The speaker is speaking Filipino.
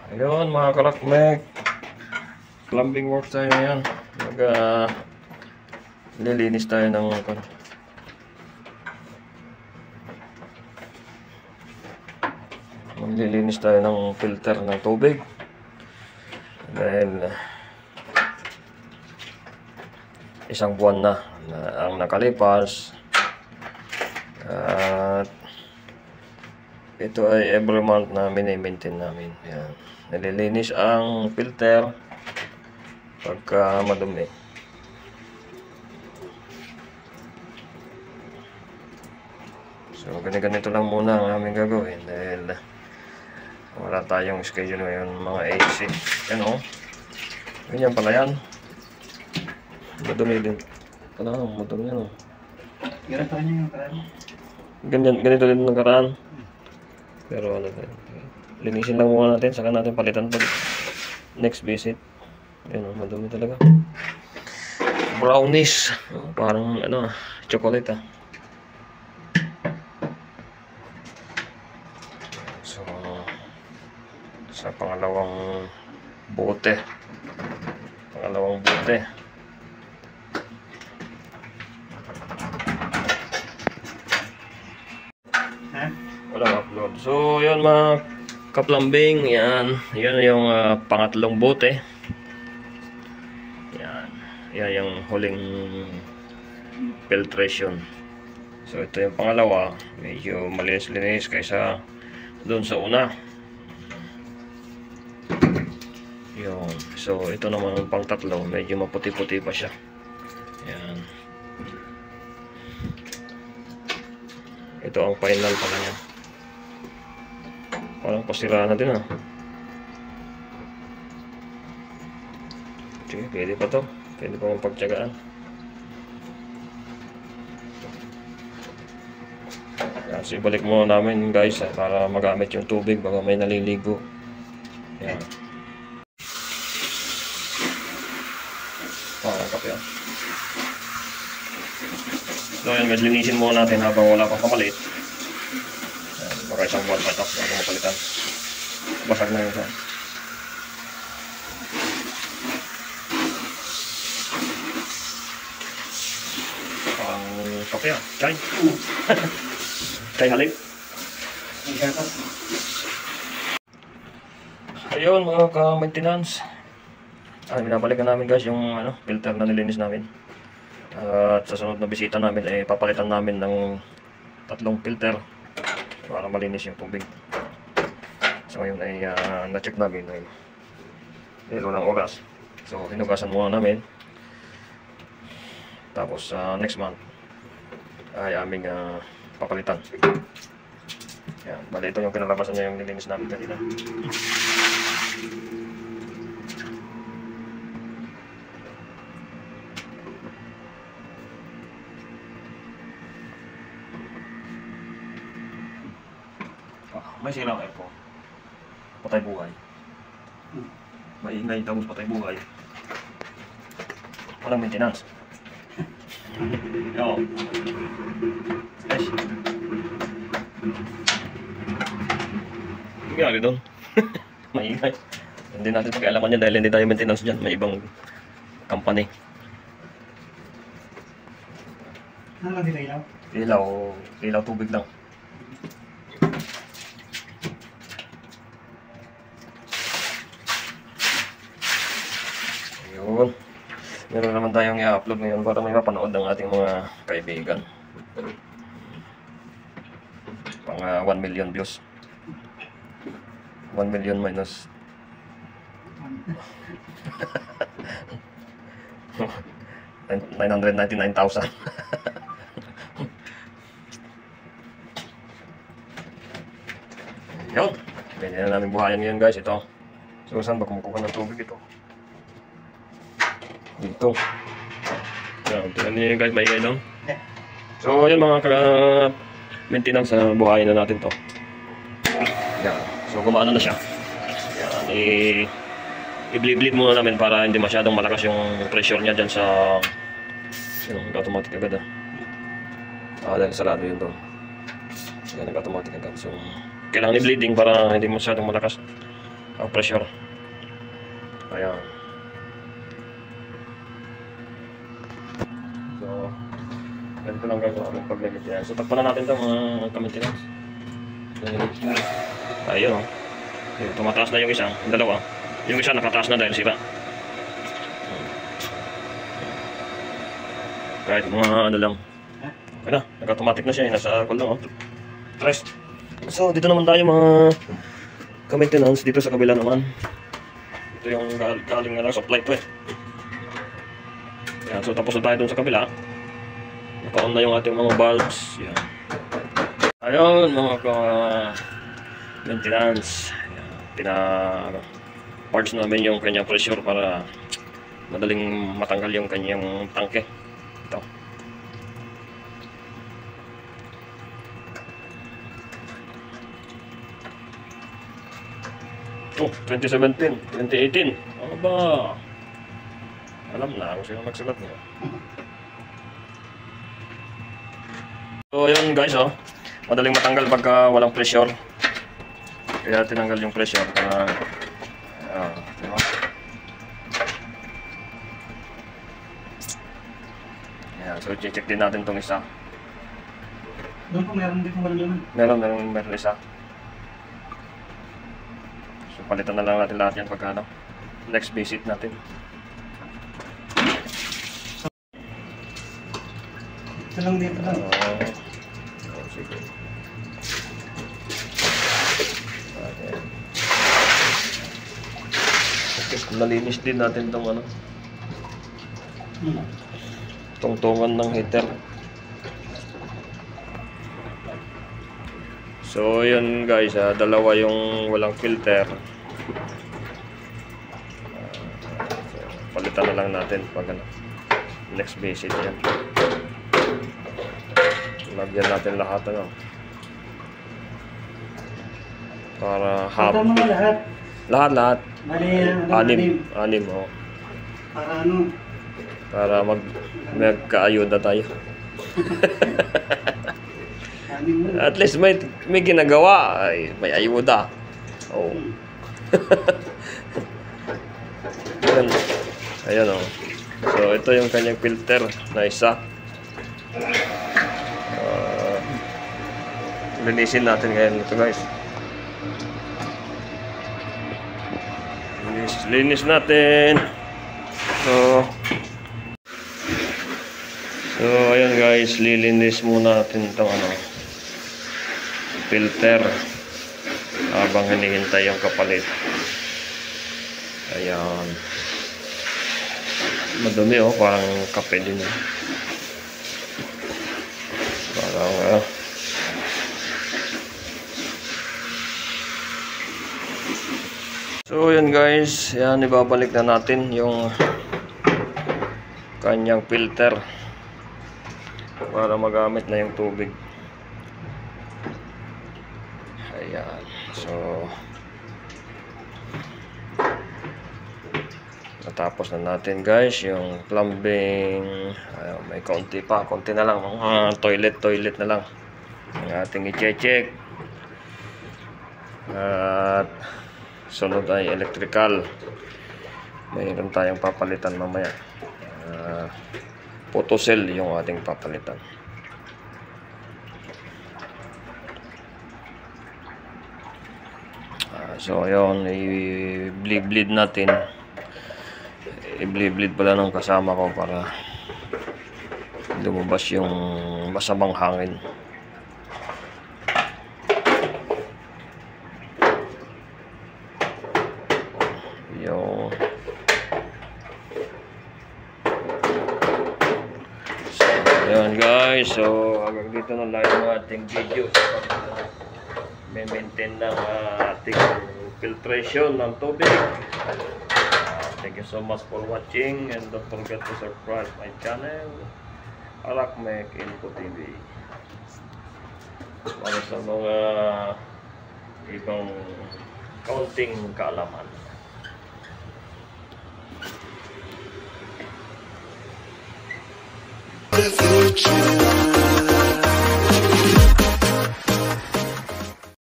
Ayun mga kalakmek, plumbing work tayo ngayon. Lilinis tayo ng maglilinis tayo ng filter ng tubig dahil isang buwan na ang nakalipas at ito ay every month na mini-maintain namin. Yan. Nililinis ang filter pagka madumi. So ganito lang muna ang aming gagawin dahil wala tayong schedule ngayon mga AC. Yan o. Ganyan pala yan. Madumi din. Madumi yan o. Ganito din nakaraan. Pero ano, linisin lang muna natin, saka natin palitan pag next visit. Ayun, madumi talaga. Brownies, parang ano, chocolate ah. So, sa pangalawang bote. Walang upload. So, yun mga ka-plumbing, yan yung pangatlong bote. Yan yung huling filtration. So, ito yung pangalawa. Medyo malinis-linis kaysa doon sa una. Yun. So, ito naman yung pang tatlo. Medyo maputi-puti pa siya. Yan. Ito ang final pala niya. Parang pasiraan na din ah. Sige, pwede pa to. Pwede pa mong pagtsagaan. So, ibalik muna namin guys para magamit yung tubig bago may naliligo. Yan. Parang kape ah. So yan, linisin muna natin habang wala pang kamalit. Baka isang buwan pa ito bago mapalitan. Basag na yun siya. Parang kape ah. Chay. Chay halip. Ayun mga ka-maintenance. Binabalikan namin guys yung filter na nilinis namin. At sa sunod na bisita namin ay papalitan namin ng 3 filter para malinis yung tubig. So ngayon ay na-check namin ay ilo ng oras. So hinugasan muna namin. Tapos next month ay aming papalitan. Yan, bali ito yung kinalabasan niya yung nilinis namin kanina. May silang aircon. Patay buhay. Maingay tapos patay buhay. Walang maintenance. Yo. Yes. Nangyari doon. Maingay. Hindi natin pag-alaman yan dahil hindi tayo maintenance dyan. May ibang company. Ano lang dito ilaw? Ilaw tubig lang. Yun. Meron naman tayong i-upload ngayon para may mapanood ng ating mga kaibigan. Pang 1 million views. 1 million minus 999,000. Yun. Pwede na namin buhayan ngayon guys. Ito. So saan ba kumukuha ng tubig ito? Dito. Yan. Tingnan niyo guys. Maingay lang. So yun mga maintenance na buhayin na natin to. Yan. So gumana na siya. Yan. I-bleed muna namin para hindi masyadong malakas yung pressure niya dyan sa automatic agad dahil sarado yun doon. Yan, nag-automatic agad. So kailangan i-bleeding para hindi masyadong malakas. ang pressure. Ayan. So, ganito lang gagawin ang pag-maintenance. So, takpan na natin ito mga ka-maintenance. Ayun, tumataas na yung isang, yung dalawa. Yung isa nakataas na dahil sira. Kahit mga ano lang. Kaya na, nag-automatic na siya. Nasa call lang, Rest. So, dito naman tayo mga ka-maintenance. Dito sa kabila naman. Ito yung galing na lang supply to eh. Yan, so tapos na tayo dun sa kabila. Naka-on na yung ating mga bulbs. Yan. Ayun, mga ka-maintenance. Pina-parts namin yung kanyang pressure para madaling matanggal yung kanyang tangke. Ito. Oh, 2017, 2018. Ano ba? Alam na kung sino nagsulat niya. So, yun guys, madaling matanggal pagka walang pressure. Kaya tinanggal yung pressure para diba? Ayan, so check din natin itong isa. Doon po meron din kung walang laman. Meron isa. So palitan na lang natin lahat yan pagka next visit natin. Ito lang dito lang. Sige. Nalinis din natin itong tungtungan ng heater. So yun guys, dalawa yung walang filter. So, palitan na lang natin pag next visit yan. Lagyan natin lahat para Ito mga lahat. Lahat. Bali, anim. Para ano? Para magkaayuda tayo. At least may ginagawa, ay may ayuda. Oh. Ayan So ito yung kanyang filter na isa. Linisin natin ngayon ito guys. Linis natin. So ayan guys, lilinis muna natin itong filter habang hinihintay yung kapalit. Ayan. Madumi parang kape din. Parang So yan guys, yan ibabalik na natin yung kanyang filter para magamit na yung tubig. Ayan. So natapos na natin guys yung plumbing. Ayan, may konti na lang, toilet na lang ang ating i-check. At sunod ay electrical. Mayroon tayong papalitan mamaya. Photo cell yung ating papalitan. So ayun, i-bleed natin. I-bleed pala ng kasama ko para lumabas yung masamang hangin. Ayan guys, so hanggang dito na lang yung ating video sa pag-maintain ng ating filtration ng tubig. Thank you so much for watching and don't forget to subscribe my channel, Arakmek Info TV. Para sa mga ibang kaunting kaalaman. The future.